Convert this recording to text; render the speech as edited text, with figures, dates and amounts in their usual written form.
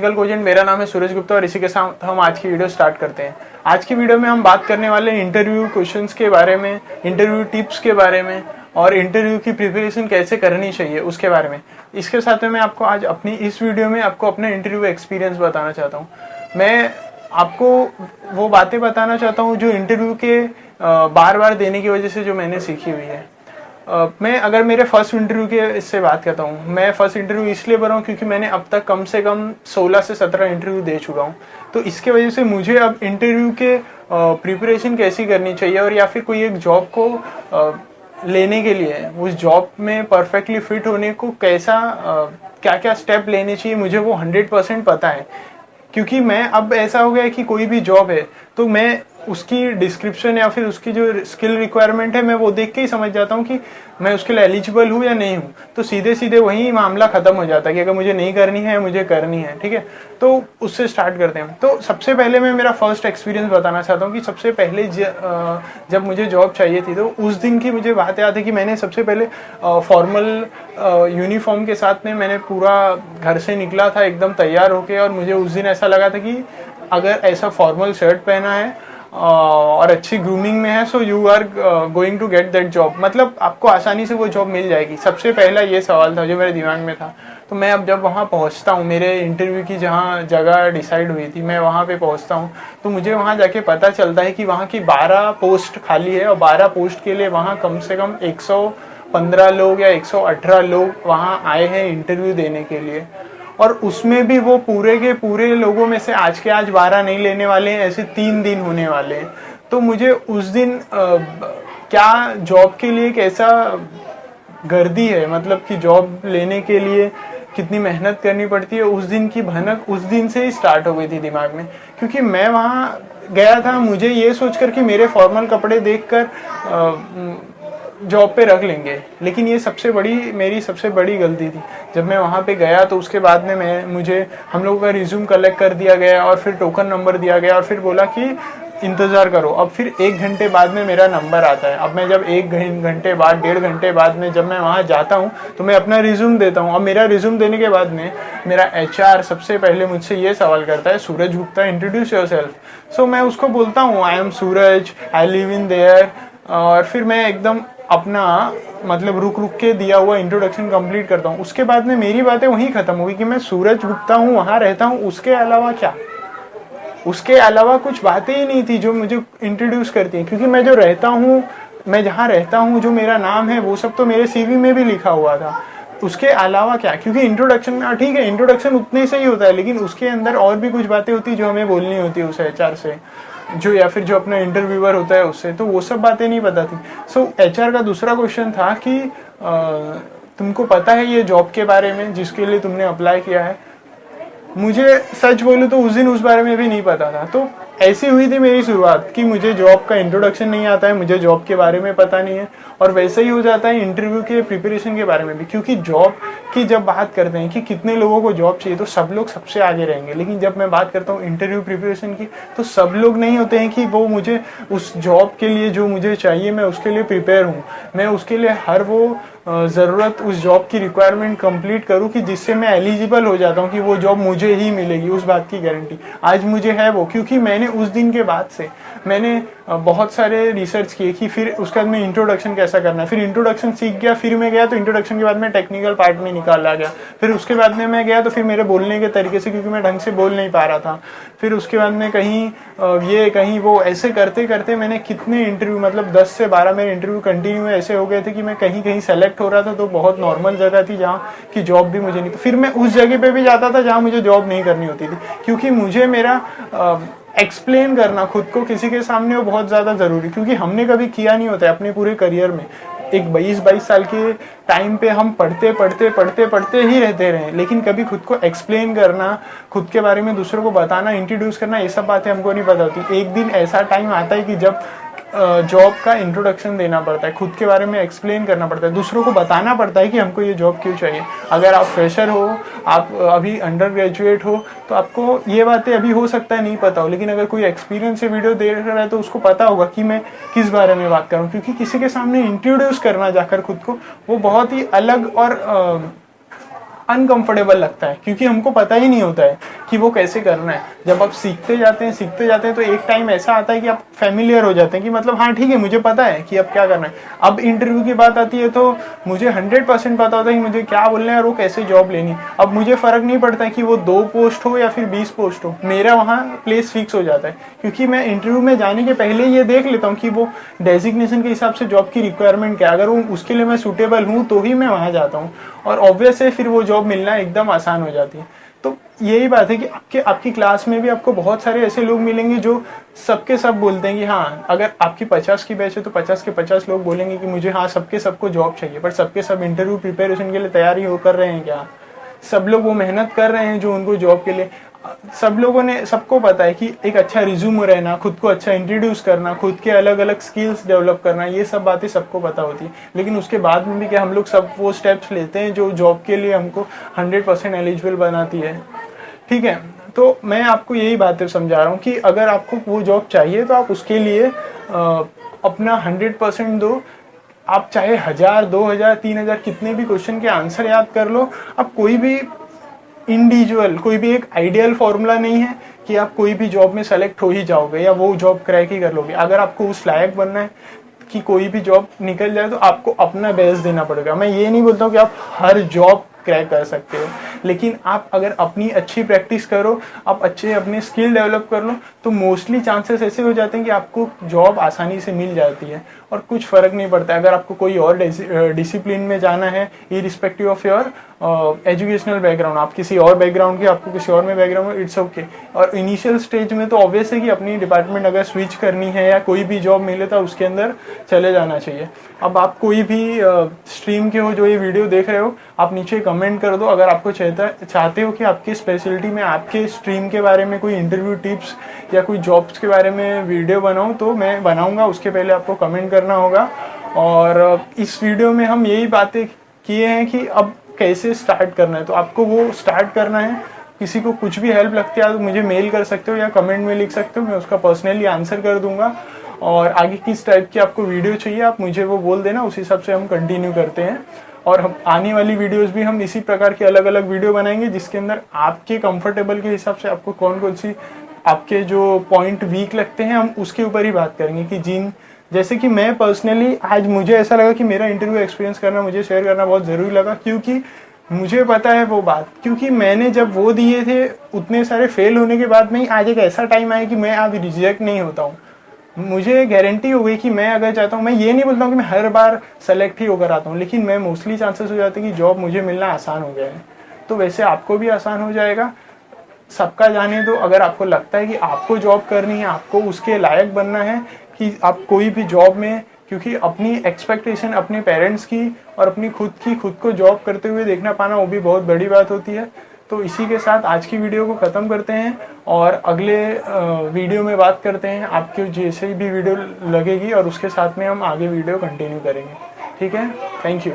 Technical cogent, मेरा नाम है सूरज गुप्ता और इसी के साथ हम आज की वीडियो स्टार्ट करते हैं। आज की वीडियो में हम बात करने वाले हैं इंटरव्यू क्वेश्चंस के बारे में, इंटरव्यू टिप्स के बारे में और इंटरव्यू की प्रिपरेशन कैसे करनी चाहिए उसके बारे में। इसके साथ में मैं आपको आज अपनी इस वीडियो में आपको अपना इंटरव्यू एक्सपीरियंस बताना चाहता हूँ। मैं आपको वो बातें बताना चाहता हूँ जो इंटरव्यू के बार बार देने की वजह से जो मैंने सीखी हुई है। मैं अगर मेरे फर्स्ट इंटरव्यू के इससे बात करता हूँ, मैं फर्स्ट इंटरव्यू इसलिए भरा हूँ क्योंकि मैंने अब तक कम से कम 16 से 17 इंटरव्यू दे चुका हूँ। तो इसके वजह से मुझे अब इंटरव्यू के प्रिपरेशन कैसी करनी चाहिए और या फिर कोई एक जॉब को लेने के लिए उस जॉब में परफेक्टली फिट होने को कैसा क्या क्या स्टेप लेने चाहिए, मुझे वो 100% पता है। क्योंकि मैं अब ऐसा हो गया है कि कोई भी जॉब है तो मैं उसकी डिस्क्रिप्शन या फिर उसकी जो स्किल रिक्वायरमेंट है मैं वो देख के ही समझ जाता हूँ कि मैं उसके लिए एलिजिबल हूँ या नहीं हूँ। तो सीधे सीधे वही मामला खत्म हो जाता है कि अगर मुझे नहीं करनी है मुझे करनी है, ठीक है। तो उससे स्टार्ट करते हैं। तो सबसे पहले मैं मेरा फर्स्ट एक्सपीरियंस बताना चाहता हूँ कि सबसे पहले जब मुझे जॉब चाहिए थी तो उस दिन की मुझे बात याद है कि मैंने सबसे पहले फॉर्मल यूनिफॉर्म के साथ में मैंने पूरा घर से निकला था एकदम तैयार होके, और मुझे उस दिन ऐसा लगा था कि अगर ऐसा फॉर्मल शर्ट पहना है और अच्छी ग्रूमिंग में है so you are going to get that job, मतलब आपको आसानी से वो जॉब मिल जाएगी। सबसे पहला ये सवाल था जो मेरे दिमाग में था। तो मैं अब जब वहाँ पहुँचता हूँ, मेरे इंटरव्यू की जहाँ जगह डिसाइड हुई थी मैं वहाँ पे पहुँचता हूँ, तो मुझे वहाँ जाके पता चलता है कि वहाँ की 12 पोस्ट खाली है और 12 पोस्ट के लिए वहाँ कम से कम 115 लोग या 118 लोग वहाँ आए हैं इंटरव्यू देने के लिए। और उसमें भी वो पूरे के पूरे लोगों में से आज के आज 12 नहीं लेने वाले हैं, ऐसे 3 दिन होने वाले हैं। तो मुझे उस दिन क्या जॉब के लिए कैसा गर्दी है, मतलब कि जॉब लेने के लिए कितनी मेहनत करनी पड़ती है, उस दिन की भनक उस दिन से ही स्टार्ट हो गई थी दिमाग में। क्योंकि मैं वहाँ गया था मुझे ये सोचकर कि मेरे फॉर्मल कपड़े देखकर जॉब पे रख लेंगे, लेकिन ये मेरी सबसे बड़ी गलती थी। जब मैं वहाँ पे गया तो उसके बाद में मुझे हम लोगों का रिज्यूम कलेक्ट कर दिया गया और फिर टोकन नंबर दिया गया और फिर बोला कि इंतज़ार करो। अब फिर 1 घंटे बाद में मेरा नंबर आता है। अब मैं जब 1 घंटे बाद 1.5 घंटे बाद में जब मैं वहाँ जाता हूँ तो मैं अपना रिज्यूम देता हूँ। अब मेरा रिज्यूम देने के बाद में मेरा HR सबसे पहले मुझसे ये सवाल करता है, सूरज गुप्ता इंट्रोड्यूस योरसेल्फ। सो मैं उसको बोलता हूँ I am Suraj, I live in their, और फिर मैं एकदम अपना मतलब रुक के दिया हुआ इंट्रोडक्शन कंप्लीट करता हूँ। उसके बाद में मेरी बातें वहीं खत्म हुई कि मैं सूरज गुप्ता हूँ, वहाँ रहता हूँ, उसके अलावा क्या, उसके अलावा कुछ बातें ही नहीं थी जो मुझे इंट्रोड्यूस करती हैं। क्योंकि मैं जो रहता हूँ, मैं जहाँ रहता हूँ, जो मेरा नाम है वो सब तो मेरे CV में भी लिखा हुआ था। उसके अलावा क्या, क्योंकि इंट्रोडक्शन में ठीक है इंट्रोडक्शन उतने से ही होता है, लेकिन उसके अंदर और भी कुछ बातें होती जो हमें बोलनी होती है उस HR से, जो या फिर जो अपना इंटरव्यूअर होता है उससे, तो वो सब बातें नहीं पता थी। सो HR का दूसरा क्वेश्चन था कि तुमको पता है ये जॉब के बारे में जिसके लिए तुमने अप्लाई किया है। मुझे सच बोलूं तो उस दिन उस बारे में भी नहीं पता था। तो ऐसी हुई थी मेरी शुरुआत कि मुझे जॉब का इंट्रोडक्शन नहीं आता है, मुझे जॉब के बारे में पता नहीं है, और वैसे ही हो जाता है इंटरव्यू के प्रिपरेशन के बारे में भी। क्योंकि जॉब की जब बात करते हैं कि कितने लोगों को जॉब चाहिए तो सब लोग सबसे आगे रहेंगे, लेकिन जब मैं बात करता हूँ इंटरव्यू प्रिपरेशन की तो सब लोग नहीं होते हैं कि वो मुझे उस जॉब के लिए जो मुझे चाहिए मैं उसके लिए प्रिपेयर हूँ, मैं उसके लिए हर वो ज़रूरत उस जॉब की रिक्वायरमेंट कंप्लीट करूँ कि जिससे मैं एलिजिबल हो जाता हूँ कि वो जॉब मुझे ही मिलेगी, उस बात की गारंटी आज मुझे है वो। क्योंकि मैंने उस दिन के बाद से मैंने बहुत सारे रिसर्च किए कि फिर उसके बाद में इंट्रोडक्शन कैसा करना है, फिर इंट्रोडक्शन सीख गया, फिर मैं गया तो इंट्रोडक्शन के बाद में टेक्निकल पार्ट में निकाला गया, फिर उसके बाद में मैं गया तो फिर मेरे बोलने के तरीके से, क्योंकि मैं ढंग से बोल नहीं पा रहा था, फिर उसके बाद में कहीं ये कहीं वो, ऐसे करते करते मैंने कितने इंटरव्यू, मतलब 10 से 12 मेरे इंटरव्यू कंटिन्यू ऐसे हो गए थे कि मैं कहीं कहीं सेलेक्ट हो रहा था तो बहुत नॉर्मल जगह थी जहाँ की जॉब भी मुझे नहीं, तो फिर मैं उस जगह पे भी जाता था जहाँ मुझे जॉब नहीं करनी होती थी। क्योंकि मुझे मेरा एक्सप्लेन करना खुद को किसी के सामने वो बहुत ज़्यादा ज़रूरी, क्योंकि हमने कभी किया नहीं होता है अपने पूरे करियर में। एक 22 साल के टाइम पे हम पढ़ते ही रहते रहे, लेकिन कभी खुद को एक्सप्लेन करना, खुद के बारे में दूसरों को बताना, इंट्रोड्यूस करना, ये सब बातें हमको नहीं पता होती। एक दिन ऐसा टाइम आता है कि जब जॉब का इंट्रोडक्शन देना पड़ता है, खुद के बारे में एक्सप्लेन करना पड़ता है, दूसरों को बताना पड़ता है कि हमको ये जॉब क्यों चाहिए। अगर आप फ्रेशर हो, आप अभी अंडर ग्रेजुएट हो, तो आपको ये बातें अभी हो सकता है नहीं पता हो, लेकिन अगर कोई एक्सपीरियंस से वीडियो देख रहा है तो उसको पता होगा कि मैं किस बारे में बात करूँ। क्योंकि किसी के सामने इंट्रोड्यूस करना जाकर खुद को, वो बहुत ही अलग और अनकंफर्टेबल लगता है, क्योंकि हमको पता ही नहीं होता है कि वो कैसे करना है। जब आप सीखते जाते हैं तो एक टाइम ऐसा आता है कि आप फेमिलियर हो जाते हैं कि मतलब हाँ ठीक है, मुझे पता है कि अब क्या करना है। अब इंटरव्यू की बात आती है तो मुझे 100% पता होता है कि मुझे क्या बोलना है और वो कैसे जॉब लेनी। अब मुझे फ़र्क नहीं पड़ता है कि वो 2 पोस्ट हो या फिर 20 पोस्ट हो, मेरा वहाँ प्लेस फिक्स हो जाता है, क्योंकि मैं इंटरव्यू में जाने के पहले ये देख लेता हूँ कि वो डेजिग्नेशन के हिसाब से जॉब की रिक्वायरमेंट क्या है। अगर वो उसके लिए मैं सूटेबल हूँ तो ही मैं वहाँ जाता हूँ, और ऑब्वियस है फिर वो जॉब मिलना एकदम आसान हो जाती है। तो यही बात है कि आपकी क्लास में भी आपको बहुत सारे ऐसे लोग मिलेंगे जो सबके सब बोलते हैं कि हाँ, अगर आपकी 50 की बैच है तो 50 के 50 लोग बोलेंगे कि मुझे हाँ सबको जॉब चाहिए, पर सबके सब इंटरव्यू प्रिपरेशन के लिए तैयारी हो कर रहे हैं क्या? सब लोग वो मेहनत कर रहे हैं जो उनको जॉब के लिए। सब लोगों ने, सबको पता है कि एक अच्छा रिज्यूम रहना, खुद को अच्छा इंट्रोड्यूस करना, खुद के अलग अलग स्किल्स डेवलप करना, ये सब बातें सबको पता होती है। लेकिन उसके बाद में भी क्या हम लोग सब वो स्टेप्स लेते हैं जो जॉब के लिए हमको 100% एलिजिबल बनाती है। ठीक है, तो मैं आपको यही बातें समझा रहा हूँ कि अगर आपको वो जॉब चाहिए तो आप उसके लिए अपना 100% दो। आप चाहे 1000, 2000, 3000 कितने भी क्वेश्चन के आंसर याद कर लो। आप कोई भी इंडिविजुअल, कोई भी एक आइडियल फॉर्मूला नहीं है कि आप कोई भी जॉब में सेलेक्ट हो ही जाओगे या वो जॉब क्रैक ही कर लोगे। अगर आपको उस लायक बनना है कि कोई भी जॉब निकल जाए तो आपको अपना बेस्ट देना पड़ेगा। मैं ये नहीं बोलता हूँ कि आप हर जॉब क्रैक कर सकते हो, लेकिन आप अगर अपनी अच्छी प्रैक्टिस करो, आप अच्छे अपने स्किल डेवलप कर लो, तो मोस्टली चांसेस ऐसे हो जाते हैं कि आपको जॉब आसानी से मिल जाती है और कुछ फ़र्क नहीं पड़ता। अगर आपको कोई और डिसिप्लिन में जाना है, irrespective of your educational background, आप किसी और बैकग्राउंड के, आपको किसी और में बैकग्राउंड, इट्स ओके। और इनिशियल स्टेज में तो ऑब्वियस है कि अपनी डिपार्टमेंट अगर स्विच करनी है या कोई भी जॉब मिले तो उसके अंदर चले जाना चाहिए। अब आप कोई भी स्ट्रीम के हो जो ये वीडियो देख रहे हो, आप नीचे कमेंट कर दो अगर आपको चाहते हो कि आपकी स्पेशलिटी में, आपके स्ट्रीम के बारे में कोई इंटरव्यू टिप्स या कोई जॉब्स के बारे में वीडियो बनाऊं, तो मैं बनाऊंगा। उसके पहले आपको कमेंट करना होगा। और इस वीडियो में हम यही बातें किए हैं कि अब कैसे स्टार्ट करना है, तो आपको वो स्टार्ट करना है। किसी को कुछ भी हेल्प लगती है तो मुझे मेल कर सकते हो या कमेंट में लिख सकते हो, मैं उसका पर्सनली आंसर कर दूंगा। और आगे किस टाइप की आपको वीडियो चाहिए आप मुझे वो बोल देना, उस हिसाब से हम कंटिन्यू करते हैं। और हम आने वाली वीडियोस भी हम इसी प्रकार की अलग अलग वीडियो बनाएंगे, जिसके अंदर आपके कंफर्टेबल के हिसाब से आपको कौन कौन सी आपके जो पॉइंट वीक लगते हैं हम उसके ऊपर ही बात करेंगे। कि जैसे कि मैं पर्सनली आज मुझे ऐसा लगा कि मेरा इंटरव्यू एक्सपीरियंस करना, मुझे शेयर करना बहुत ज़रूरी लगा, क्योंकि मुझे पता है वो बात, क्योंकि मैंने जब वो दिए थे उतने सारे फेल होने के बाद में ही आज एक ऐसा टाइम आया कि मैं अब रिजेक्ट नहीं होता हूँ। मुझे गारंटी हो गई कि मैं अगर चाहता हूँ, मैं ये नहीं बोलता हूँ कि मैं हर बार सेलेक्ट ही होकर आता हूँ, लेकिन मैं मोस्टली चांसेस हो जाते हैं कि जॉब मुझे मिलना आसान हो गया है। तो वैसे आपको भी आसान हो जाएगा। सबका जाने दो। अगर आपको लगता है कि आपको जॉब करनी है, आपको उसके लायक बनना है कि आप कोई भी जॉब में, क्योंकि अपनी एक्सपेक्टेशन अपने पेरेंट्स की और अपनी खुद को जॉब करते हुए देखना पाना वो भी बहुत बड़ी बात होती है। तो इसी के साथ आज की वीडियो को ख़त्म करते हैं और अगले वीडियो में बात करते हैं। आपको जैसे भी वीडियो लगेगी और उसके साथ में हम आगे वीडियो कंटिन्यू करेंगे। ठीक है, थैंक यू।